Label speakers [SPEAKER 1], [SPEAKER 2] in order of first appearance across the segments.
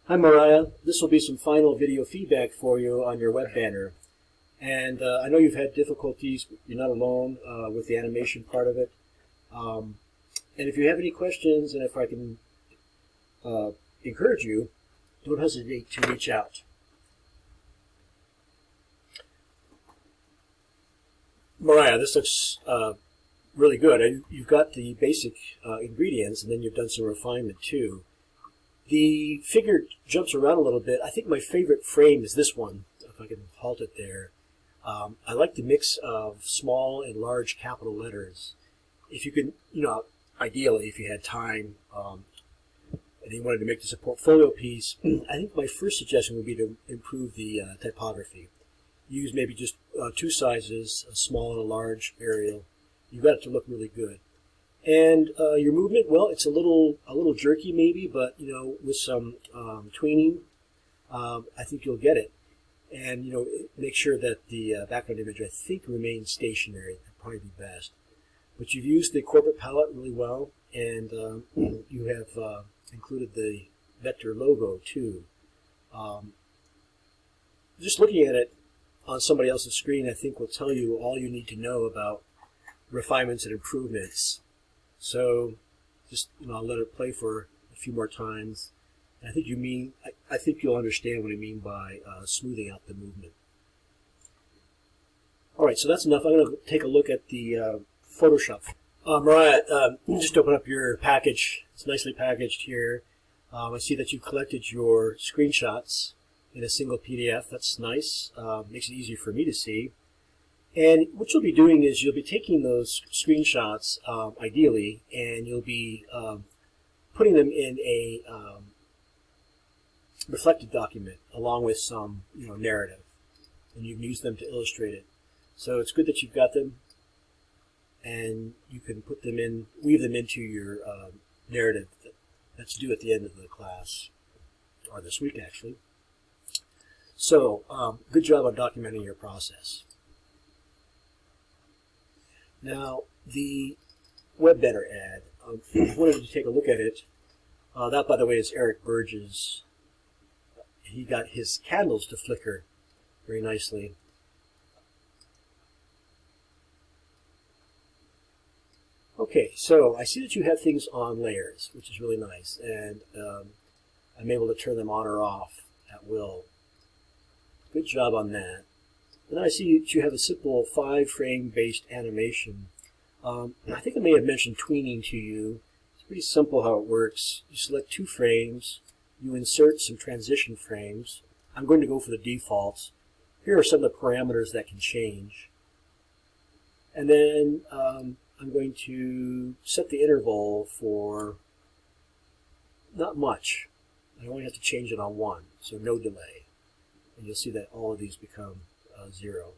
[SPEAKER 1] Hi Mariah, this will be some final video feedback for you on your web banner. And I know you've had difficulties, you're not alone with the animation part of it. And if you have any questions, and if I can encourage you, don't hesitate to reach out. Mariah, this looks really good. You've got the basic ingredients, and then you've done some refinement too. The figure jumps around a little bit. I think my favorite frame is this one, if I can halt it there. I like the mix of small and large capital letters. If you could, ideally, if you had time and you wanted to make this a portfolio piece, I think my first suggestion would be to improve the typography. Use maybe just two sizes, a small and a large Arial. You've got it to look really good. And your movement, well, it's a little jerky maybe, but with some tweening, I think you'll get it. And make sure that the background image, I think, remains stationary. That'd probably be best. But you've used the corporate palette really well, and you have included the vector logo too. Just looking at it on somebody else's screen, I think will tell you all you need to know about refinements and improvements. So just I'll let it play for a few more times. And I think you'll understand what I mean by smoothing out the movement. All right, so that's enough. I'm going to take a look at the Photoshop. Mariah, just open up your package. It's nicely packaged here. I see that you collected your screenshots in a single PDF. That's nice. Makes it easier for me to see. And what you'll be doing is you'll be taking those screenshots, ideally, and you'll be putting them in a reflected document along with some narrative, and you can use them to illustrate it. So it's good that you've got them, and you can put them in, weave them into your narrative that's due at the end of the class, or this week actually. So good job on documenting your process. Now, the web banner ad, I wanted to take a look at it. That, by the way, is Eric Burgess. He got his candles to flicker very nicely. Okay, so I see that you have things on layers, which is really nice, and I'm able to turn them on or off at will. Good job on that. And I see that you have a simple 5-frame based animation. I think I may have mentioned tweening to you. It's pretty simple how it works. You select 2 frames, you insert some transition frames. I'm going to go for the defaults. Here are some of the parameters that can change. And then I'm going to set the interval for not much. I only have to change it on 1, so no delay. And you'll see that all of these become 0.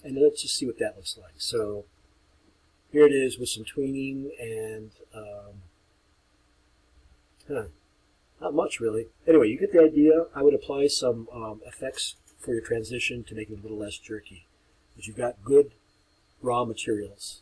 [SPEAKER 1] And let's just see what that looks like. So here it is with some tweening and not much really. Anyway, you get the idea. I would apply some effects for your transition to make it a little less jerky. But you've got good raw materials.